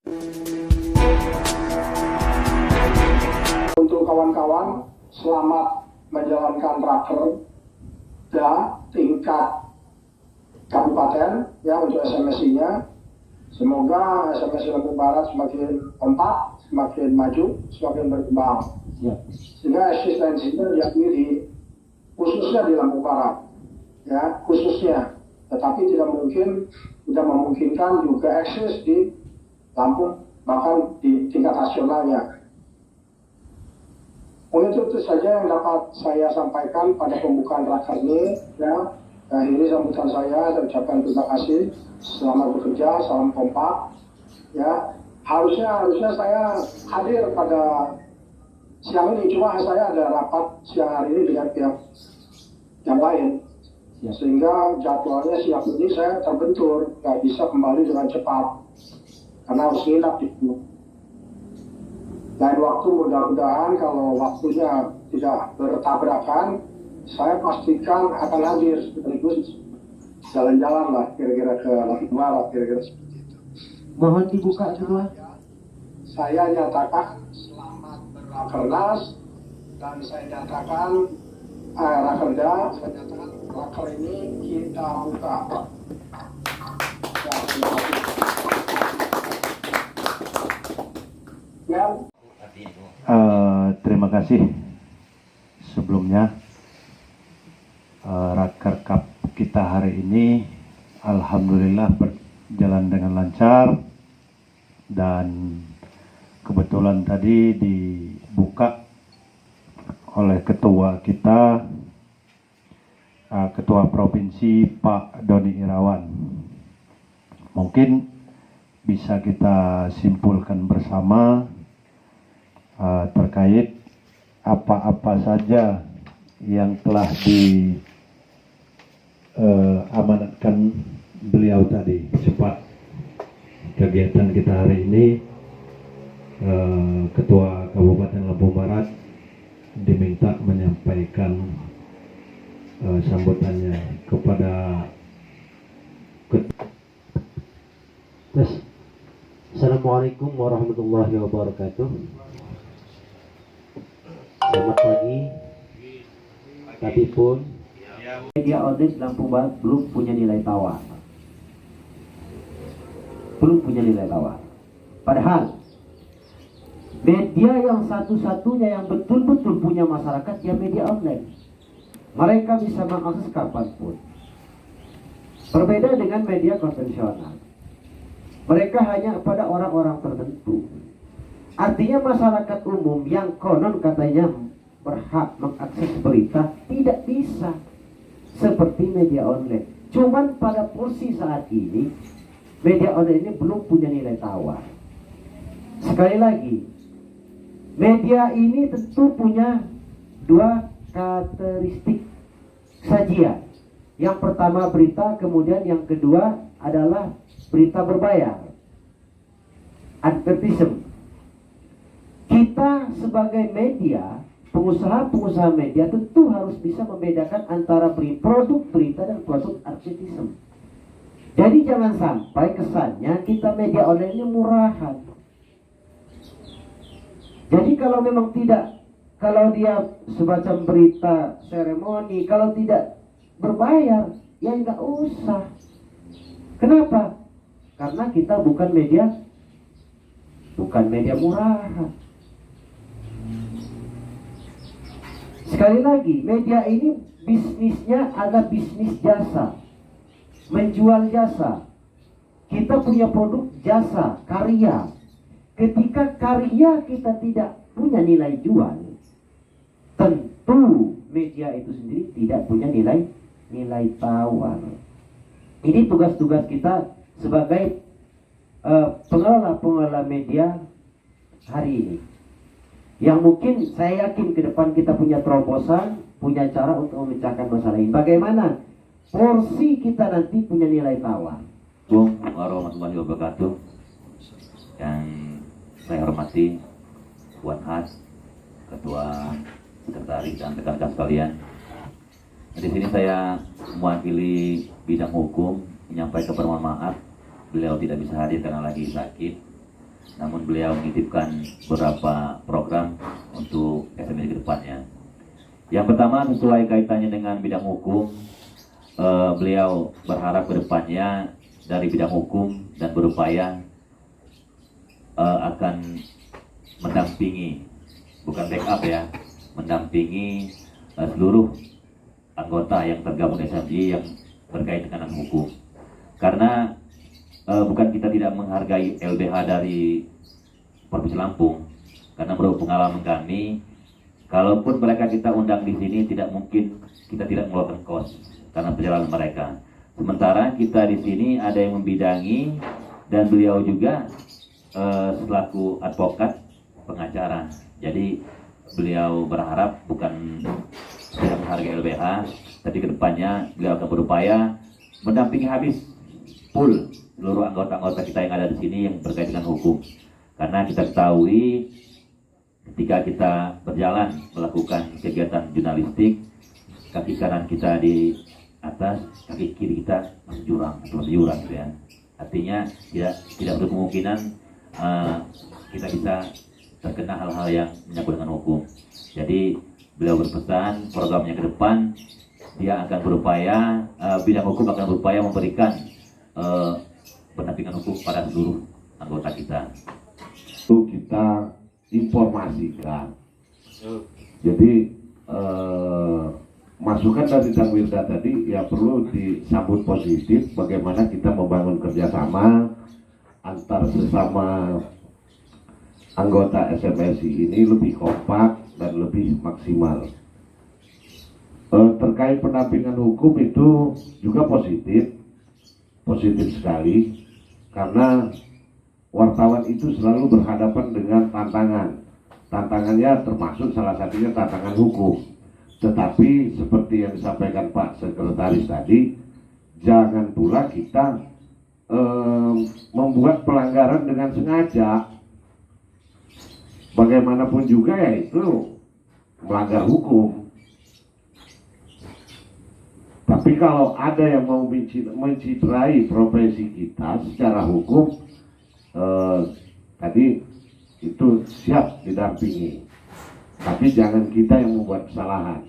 Untuk kawan-kawan, selamat menjalankan raker tingkat kabupaten ya untuk SMSI-nya. Semoga SMSI Lampung Barat semakin kompak, semakin maju, semakin berkembang. Sehingga eksistensinya diakui khususnya di Lampung Barat, ya khususnya. Tetapi tidak memungkinkan juga eksis di Lampung, bahkan di tingkat nasionalnya. Untuk itu saja yang dapat saya sampaikan pada pembukaan raker ini. Ya, ini sambutan saya ucapkan terima kasih. Selamat bekerja, salam kompak. Ya, harusnya saya hadir pada siang ini, cuma saya ada rapat siang hari ini dengan pihak yang lain, sehingga jadwalnya siang ini saya terbentur, nggak bisa kembali dengan cepat karena harus nginap di sini. Lain waktu mudah-mudahan kalau waktunya tidak bertabrakan, saya pastikan akan hadir sekaligus jalan-jalan lah kira-kira ke Lampung Barat, kira-kira seperti itu. Mohon dibuka semua. Saya nyatakan selamat berakernas dan saya nyatakan rakerda, saya nyatakan raker ini kita buka. Ya, terima kasih sebelumnya. Raker Cup kita hari ini alhamdulillah berjalan dengan lancar, dan kebetulan tadi dibuka oleh ketua kita, ketua provinsi Pak Doni Irawan. Mungkin bisa kita simpulkan bersama terkait apa-apa saja yang telah diamanatkan beliau tadi. Cepat kegiatan kita hari ini, Ketua Kabupaten Lampung Barat diminta menyampaikan sambutannya kepada Assalamualaikum warahmatullahi wabarakatuh. Selamat pagi. Tadi pun media online Lampung Barat belum punya nilai tawar. Padahal media yang satu-satunya yang betul-betul punya masyarakat ya media online. Mereka bisa mengakses kapanpun. Berbeda dengan media konvensional. Mereka hanya pada orang-orang tertentu. Artinya masyarakat umum yang konon katanya berhak mengakses berita tidak bisa seperti media online. Cuman pada porsi saat ini media online ini belum punya nilai tawar. Sekali lagi, media ini tentu punya dua karakteristik sajian. Yang pertama berita, kemudian yang kedua adalah berita berbayar, advertisement. Kita sebagai media, pengusaha media tentu harus bisa membedakan antara produk berita dan produk advertisement. Jadi jangan sampai kesannya kita media online ini murahan. Jadi kalau memang kalau dia semacam berita seremoni, kalau tidak berbayar, ya nggak usah. Kenapa? Karena kita bukan media murahan. Sekali lagi, media ini bisnisnya adalah bisnis jasa, menjual jasa. Kita punya produk jasa, karya. Ketika karya kita tidak punya nilai jual, tentu media itu sendiri tidak punya nilai tawar. Ini tugas-tugas kita sebagai pengelola media hari ini. Yang mungkin saya yakin ke depan kita punya terobosan, punya cara untuk memecahkan masalah ini. Bagaimana porsi kita nanti punya nilai tawar. Assalamualaikum warahmatullahi wabarakatuh. Yang saya hormati Puan Has, Ketua Sekretaris dan rekan-rekan sekalian. Di sini saya mewakili bidang hukum menyampaikan permohonan maaf. Beliau tidak bisa hadir karena lagi sakit. namun beliau menitipkan beberapa program untuk SMSI ke depannya. Yang pertama, sesuai kaitannya dengan bidang hukum, beliau berharap ke depannya dari bidang hukum dan berupaya akan mendampingi, bukan backup ya, mendampingi seluruh anggota yang tergabung di SMSI yang berkaitan dengan hukum. Karena bukan kita tidak menghargai LBH dari Provinsi Lampung, karena menurut pengalaman kami, kalaupun mereka kita undang di sini, tidak mungkin kita tidak mengeluarkan kos karena perjalanan mereka. Sementara kita di sini ada yang membidangi dan beliau juga selaku advokat pengacara. Jadi beliau berharap bukan tidak menghargai LBH, tapi kedepannya beliau akan berupaya mendampingi habis full seluruh anggota-anggota kita yang ada di sini yang berkaitan dengan hukum. Karena kita ketahui ketika kita berjalan melakukan kegiatan jurnalistik, kaki kanan kita di atas, kaki kiri kita masih jurang gitu ya. Artinya tidak ada kemungkinan kita bisa terkena hal-hal yang menyangkut dengan hukum. Jadi beliau berpesan programnya ke depan dia akan berupaya, bidang hukum akan berupaya memberikan pendampingan hukum pada seluruh anggota kita. Itu kita informasikan. Jadi masukan dari Kang Wirda tadi ya perlu disambut positif. Bagaimana kita membangun kerjasama antar sesama anggota SMSI ini lebih kompak dan lebih maksimal. Terkait pendampingan hukum itu juga positif sekali, karena wartawan itu selalu berhadapan dengan tantangannya termasuk salah satunya tantangan hukum. Tetapi seperti yang disampaikan Pak Sekretaris tadi, jangan pula kita membuat pelanggaran dengan sengaja. Bagaimanapun juga ya itu melanggar hukum. Tapi kalau ada yang mau menciderai profesi kita secara hukum, tadi itu siap didampingi. Tapi jangan kita yang membuat kesalahan.